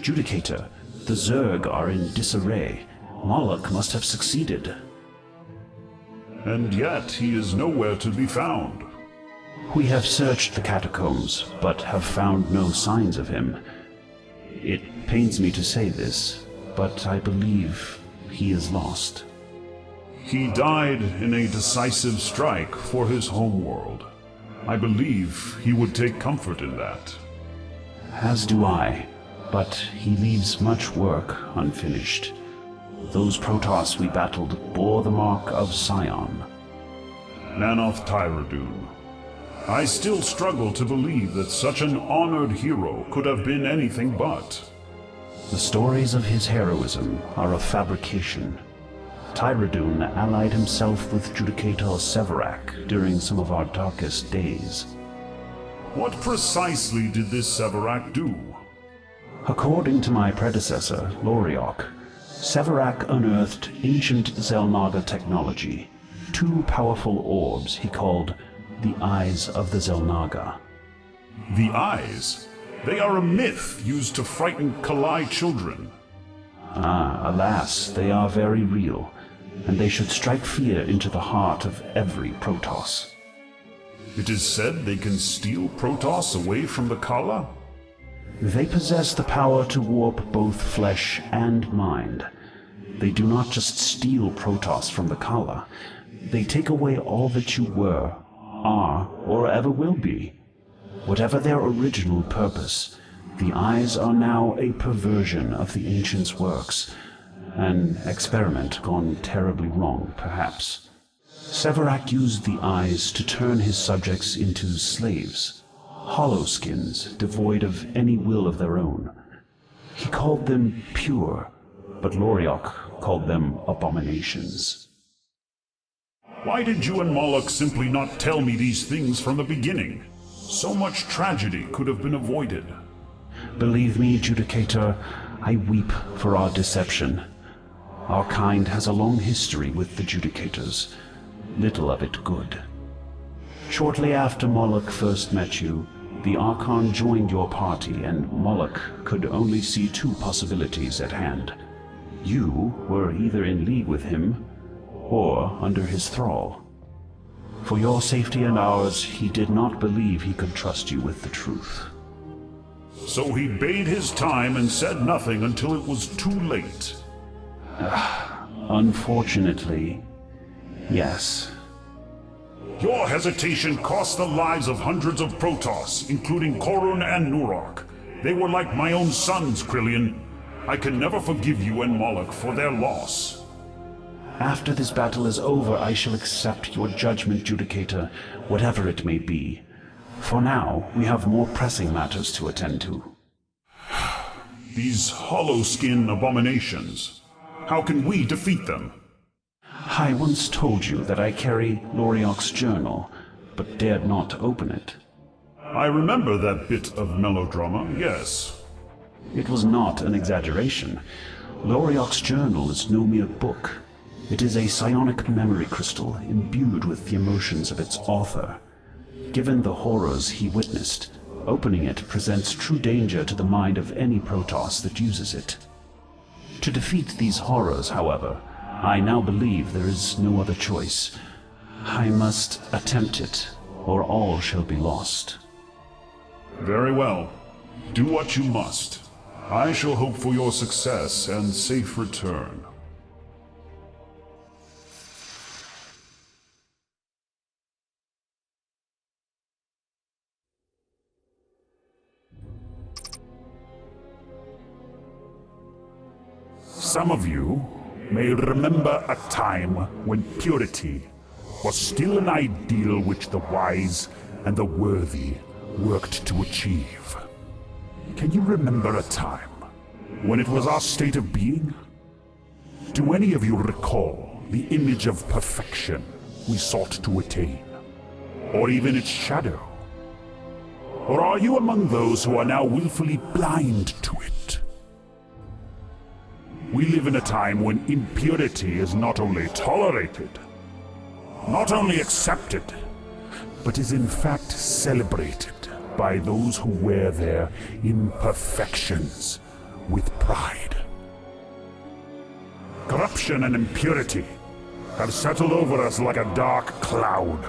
Judicator, the Zerg are in disarray. Moloch must have succeeded. And yet he is nowhere to be found. We have searched the catacombs, but have found no signs of him. It pains me to say this, but I believe he is lost. He died in a decisive strike for his homeworld. I believe he would take comfort in that. As do I, but he leaves much work unfinished. Those Protoss we battled bore the mark of Scion. Nanoth Tyradun. I still struggle to believe that such an honored hero could have been anything but. The stories of his heroism are a fabrication. Tyradun allied himself with Judicator Severak during some of our darkest days. What precisely did this Severak do? According to my predecessor, Loriok, Severak unearthed ancient Xel'Naga technology, two powerful orbs he called the Eyes of the Xel'Naga. The Eyes? They are a myth used to frighten Kalai children. Ah, alas, they are very real, and they should strike fear into the heart of every Protoss. It is said they can steal Protoss away from the Kala? They possess the power to warp both flesh and mind. They do not just steal Protoss from the Kala, they take away all that you were, are, or ever will be. Whatever their original purpose, the Eyes are now a perversion of the Ancients' works. An experiment gone terribly wrong, perhaps. Severak used the Eyes to turn his subjects into slaves, hollow skins devoid of any will of their own. He called them pure, but Loriok called them abominations. Why did you and Moloch simply not tell me these things from the beginning? So much tragedy could have been avoided. Believe me, Judicator, I weep for our deception. Our kind has a long history with the Judicators, little of it good. Shortly after Moloch first met you, the Archon joined your party, and Moloch could only see two possibilities at hand. You were either in league with him, or under his thrall. For your safety and ours, he did not believe he could trust you with the truth. So he bade his time and said nothing until it was too late. Unfortunately, yes. Your hesitation cost the lives of hundreds of Protoss, including Korun and Nurok. They were like my own sons, Krillian. I can never forgive you and Moloch for their loss. After this battle is over, I shall accept your judgment, Judicator, whatever it may be. For now, we have more pressing matters to attend to. These hollow-skin abominations. How can we defeat them? I once told you that I carry Loriok's journal, but dared not open it. I remember that bit of melodrama, yes. It was not an exaggeration. Loriok's journal is no mere book. It is a psionic memory crystal imbued with the emotions of its author. Given the horrors he witnessed, opening it presents true danger to the mind of any Protoss that uses it. To defeat these horrors, however, I now believe there is no other choice. I must attempt it, or all shall be lost. Very well. Do what you must. I shall hope for your success and safe return. Some of you may remember a time when purity was still an ideal which the wise and the worthy worked to achieve. Can you remember a time when it was our state of being? Do any of you recall the image of perfection we sought to attain, or even its shadow? Or are you among those who are now willfully blind to it? We live in a time when impurity is not only tolerated, not only accepted, but is in fact celebrated by those who wear their imperfections with pride. Corruption and impurity have settled over us like a dark cloud,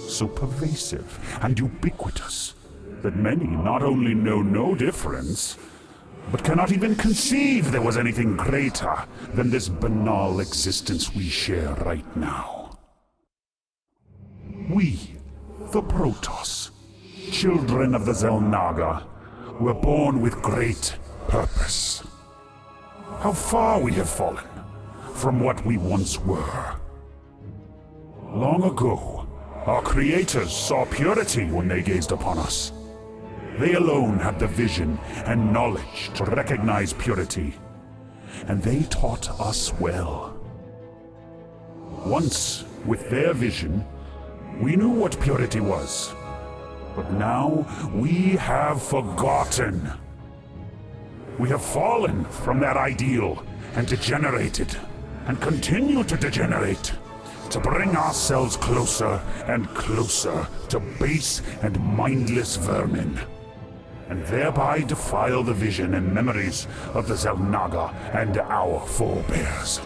so pervasive and ubiquitous that many not only know no difference, but cannot even conceive there was anything greater than this banal existence we share right now. We, the Protoss, children of the Xel'Naga, were born with great purpose. How far we have fallen from what we once were. Long ago, our creators saw purity when they gazed upon us. They alone had the vision and knowledge to recognize purity, and they taught us well. Once, with their vision, we knew what purity was, but now we have forgotten. We have fallen from that ideal and degenerated, and continue to degenerate, to bring ourselves closer and closer to base and mindless vermin, and thereby defile the vision and memories of the Xel'Naga and our forebears.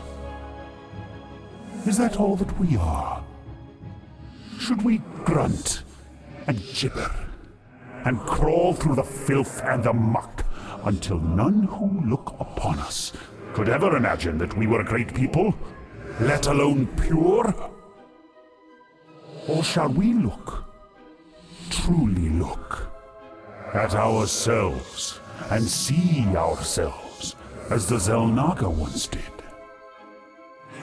Is that all that we are? Should we grunt and gibber and crawl through the filth and the muck until none who look upon us could ever imagine that we were a great people, let alone pure? Or shall we look, truly look, at ourselves and see ourselves as the Xel'Naga once did?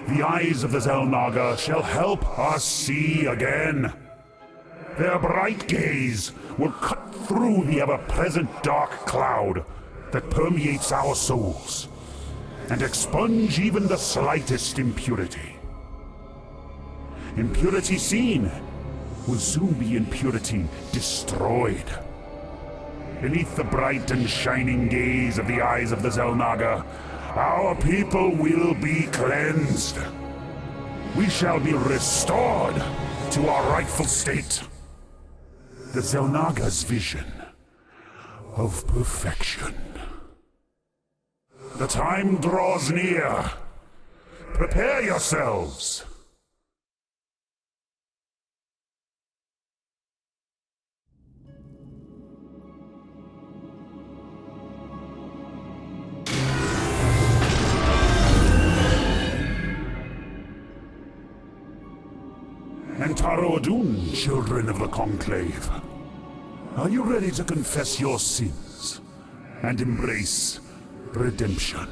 The eyes of the Xel'Naga shall help us see again. Their bright gaze will cut through the ever-present dark cloud that permeates our souls and expunge even the slightest impurity. Impurity seen will soon be impurity destroyed. Beneath the bright and shining gaze of the eyes of the Xel'Naga, our people will be cleansed. We shall be restored to our rightful state. The Xel'Naga's vision of perfection. The time draws near. Prepare yourselves. And Taro Adun, children of the Conclave, are you ready to confess your sins and embrace redemption?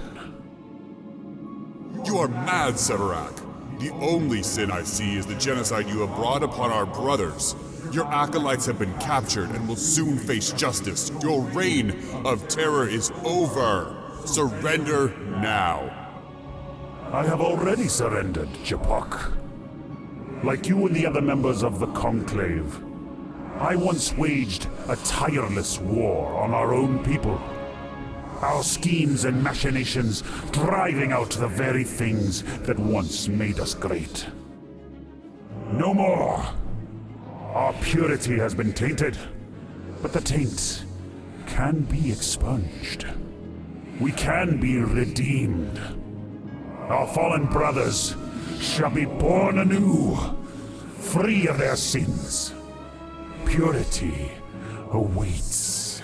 You are mad, Severak. The only sin I see is the genocide you have brought upon our brothers. Your acolytes have been captured and will soon face justice. Your reign of terror is over. Surrender now. I have already surrendered, Japok. Like you and the other members of the Conclave, I once waged a tireless war on our own people. Our schemes and machinations driving out the very things that once made us great. No more! Our purity has been tainted, but the taint can be expunged. We can be redeemed. Our fallen brothers shall be born anew, free of their sins. Purity awaits.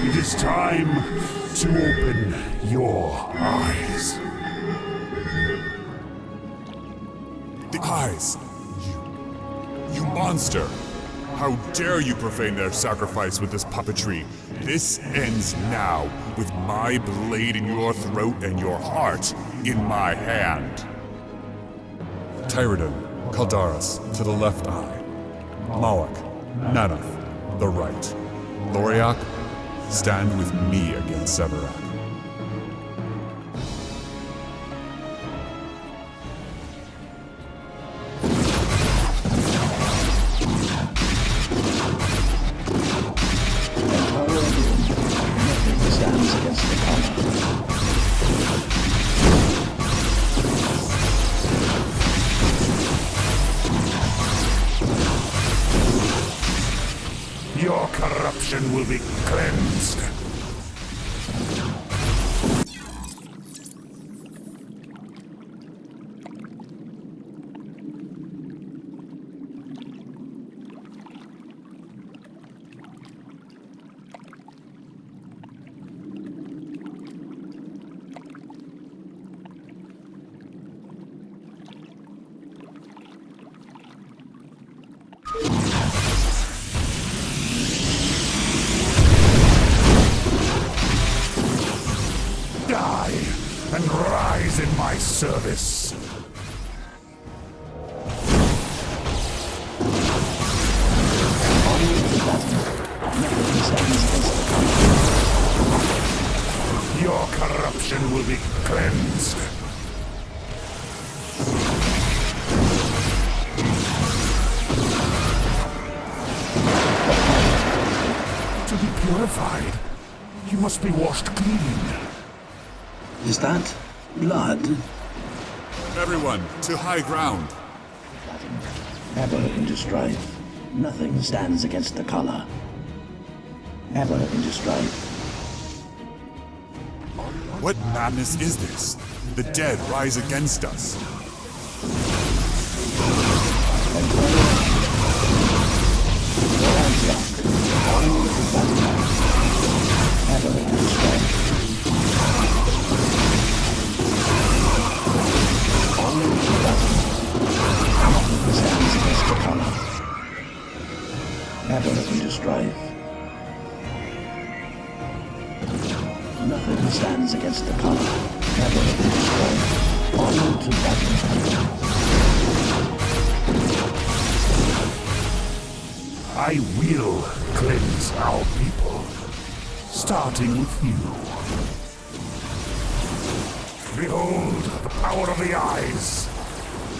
It is time to open your eyes. The eyes! You monster! How dare you profane their sacrifice with this puppetry? This ends now, with my blade in your throat and your heart in my hand. Tyradin, Kaldaras, to the left eye. Malak, Nanath, the right. Loriak, stand with me against Severak. Stands against the Kama. Your corruption corruption will be cleansed. Die and rise in my service. Your corruption will be cleansed. To be purified, you must be washed clean. Is that blood? Everyone, to high ground. Ever into strife. Nothing stands against the color. Ever into strife. What madness is this? The dead rise against us. Ever into strife. Stands against the color. Ever into strife. Nothing stands against the color. Ever into strife. Onward to battle. I will cleanse our people, starting with you. Behold the power of the eyes.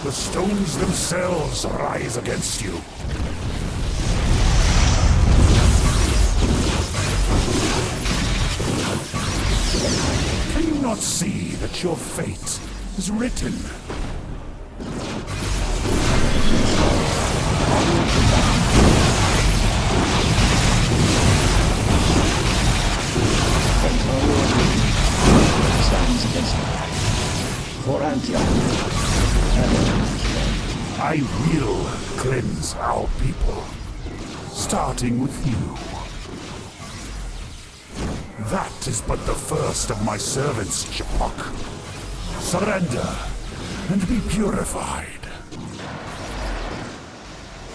The stones themselves rise against you. Can you not see that your fate is written? Stands against the for Antioch. I will cleanse our people, starting with you. That is but the first of my servants, Chapok. Surrender and be purified.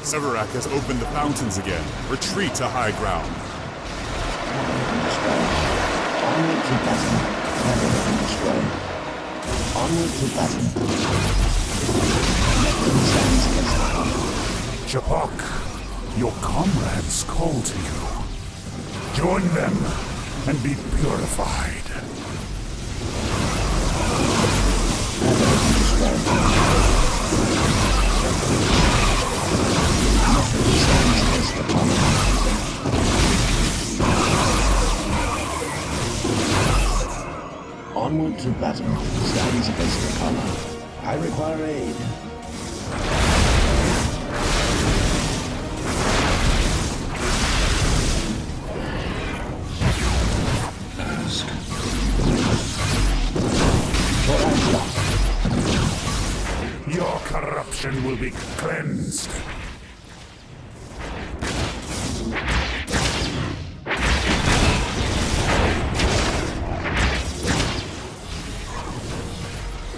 Severak has opened the fountains again. Retreat to high ground. Onward to battle. Never destroyed. Onward to battle. Nothing stands against the color. Chapok, your comrades call to you. Join them and be purified. Onward to battle. Stands against the color. I require aid. Your corruption will be cleansed.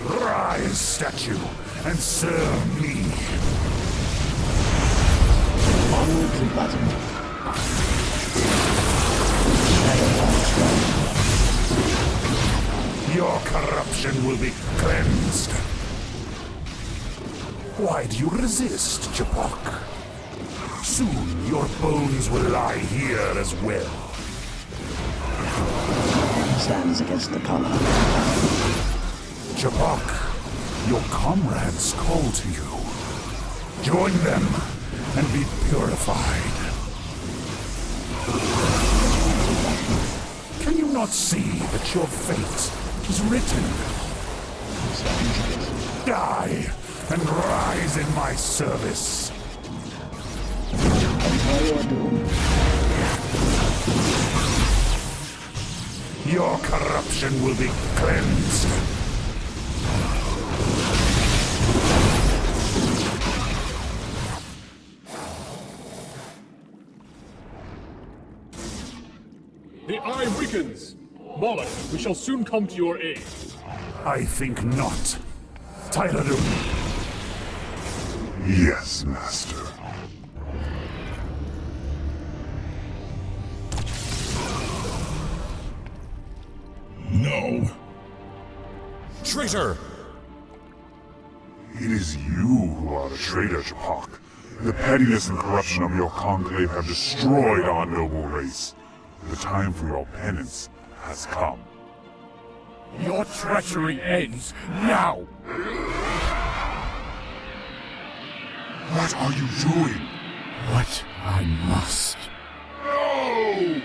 Rise, statue, and serve me. Onward to battle. Your corruption will be cleansed. Why do you resist, Chapok? Soon your bones will lie here as well. Stands against the color. Chapok, your comrades call to you. Join them and be purified. Can you not see that your fate is written? Die and rise in my service. Empire doom. Your corruption will be cleansed. The eye weakens! Moloch, we shall soon come to your aid. I think not. Tyradun. Yes, Master. No! Traitor! It is you who are the traitor, Japok. The pettiness and corruption of your conclave have destroyed our noble race. The time for your penance has come. Your treachery ends now! What are you doing? What I must. No!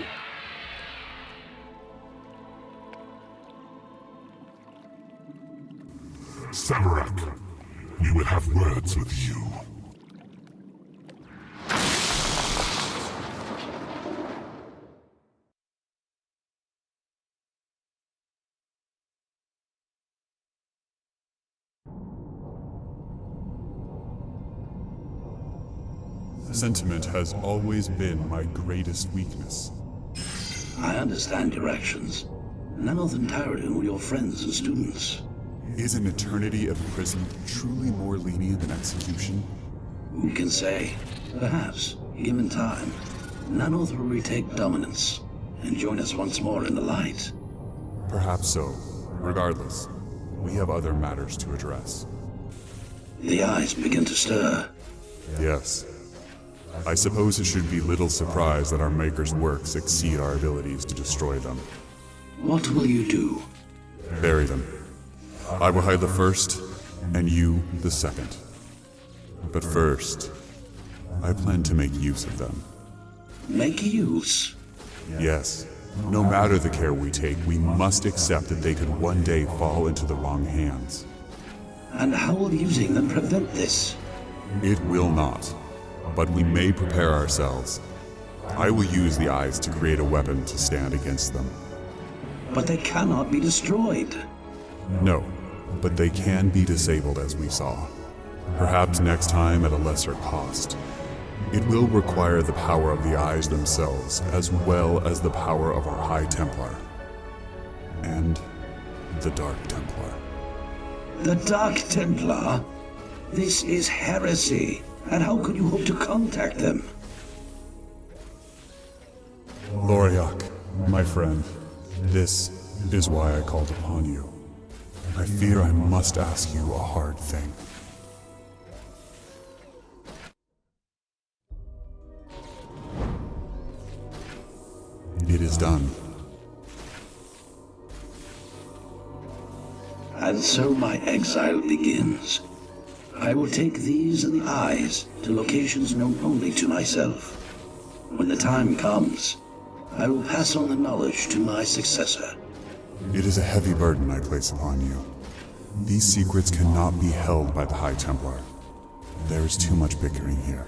Samarak, we will have words with you. Sentiment has always been my greatest weakness. I understand your actions. Nanoth and Tyradun were your friends and students. Is an eternity of prison truly more lenient than execution? Who can say? Perhaps, given time, Nanoth will retake dominance and join us once more in the light. Perhaps so. Regardless, we have other matters to address. The eyes begin to stir. Yes. I suppose it should be little surprise that our Maker's works exceed our abilities to destroy them. What will you do? Bury them. I will hide the first, and you the second. But first, I plan to make use of them. Make use? Yes. No matter the care we take, we must accept that they could one day fall into the wrong hands. And how will using them prevent this? It will not. But we may prepare ourselves. I will use the eyes to create a weapon to stand against them. But they cannot be destroyed. No, but they can be disabled as we saw. Perhaps next time at a lesser cost. It will require the power of the eyes themselves, as well as the power of our High Templar. And the Dark Templar. The Dark Templar? This is heresy. And how could you hope to contact them? Loriok, my friend, this is why I called upon you. I fear I must ask you a hard thing. It is done. And so my exile begins. I will take these and the eyes to locations known only to myself. When the time comes, I will pass on the knowledge to my successor. It is a heavy burden I place upon you. These secrets cannot be held by the High Templar. There is too much bickering here.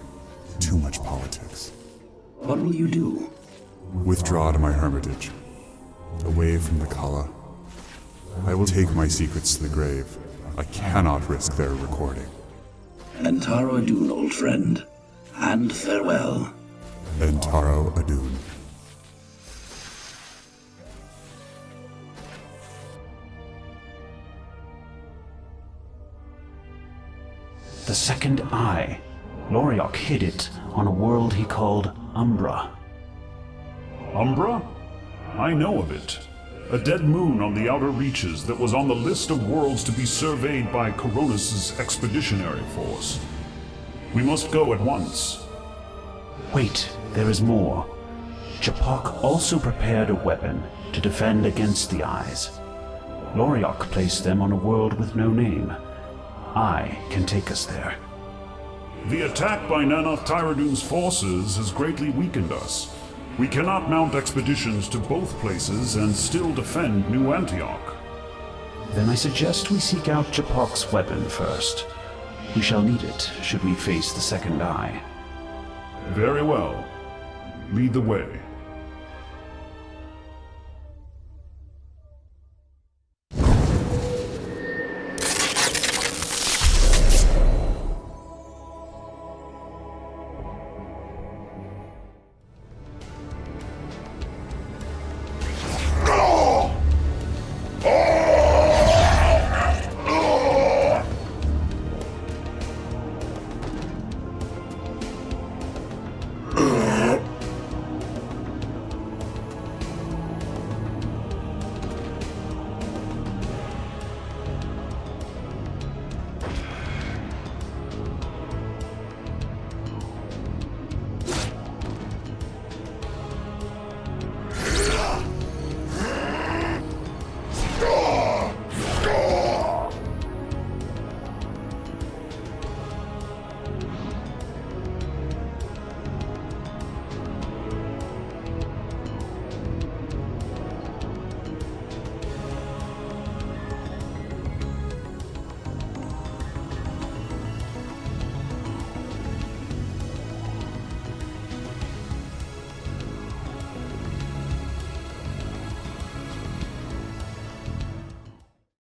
Too much politics. What will you do? Withdraw to my hermitage. Away from the Kala. I will take my secrets to the grave. I cannot risk their recording. And Taro Adun, old friend. And farewell. And Taro Adun. The second eye. Loriok hid it on a world he called Umbra. Umbra? I know of it. A dead moon on the outer reaches that was on the list of worlds to be surveyed by Coronis' expeditionary force. We must go at once. Wait, there is more. Japok also prepared a weapon to defend against the eyes. Loriok placed them on a world with no name. I can take us there. The attack by Nanoth Tyradun's forces has greatly weakened us. We cannot mount expeditions to both places and still defend New Antioch. Then I suggest we seek out Japok's weapon first. We shall need it should we face the second eye. Very well. Lead the way.